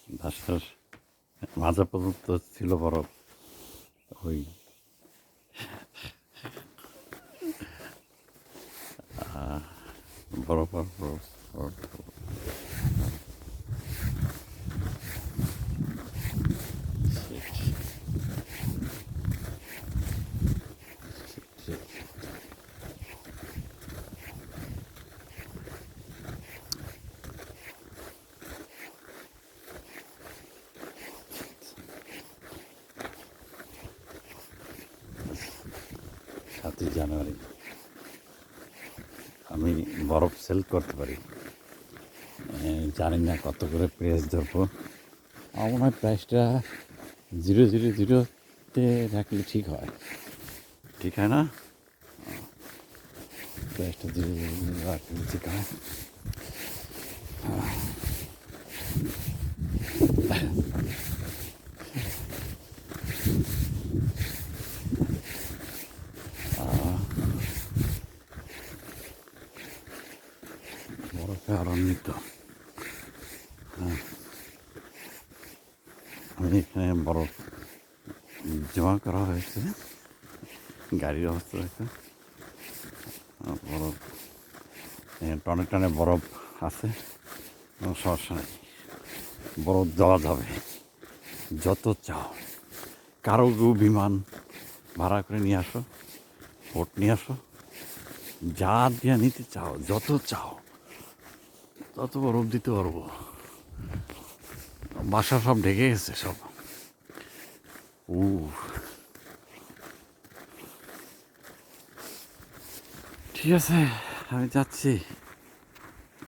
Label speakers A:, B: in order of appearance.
A: বাসার মাঝা পর্যন্ত ছিল বরফ। ওই বরফ আর বরফ বরফ। সাতই জানুয়ারি আমি বরফ সেল করতে পারি। জানি না কত করে প্রাইস ধরবো। আমার মনে হয় প্রাইসটা 000-তে রাখলে ঠিক হয়। ঠিক হয় না? প্রাইসটা 000 রাখলে ঠিক হয়। বরফে আনন্দিত। আমি এখানে বরফ জমা করা হয়েছে, গাড়ির অবস্থা দেখে বরফ টনে টনে বরফ আছে, কোনো সমস্যা নেই। বরফ দেওয়া যাবে যত চাও। কারো বিমান ভাড়া করে নিয়ে আসো, বোট নিয়ে আসো, যা দিয়ে নিতে চাও, যত চাও তত বরফ দিতে পারবো। বাসা সব ঢেকে গেছে সব। ঠিক আছে, আমি যাচ্ছি।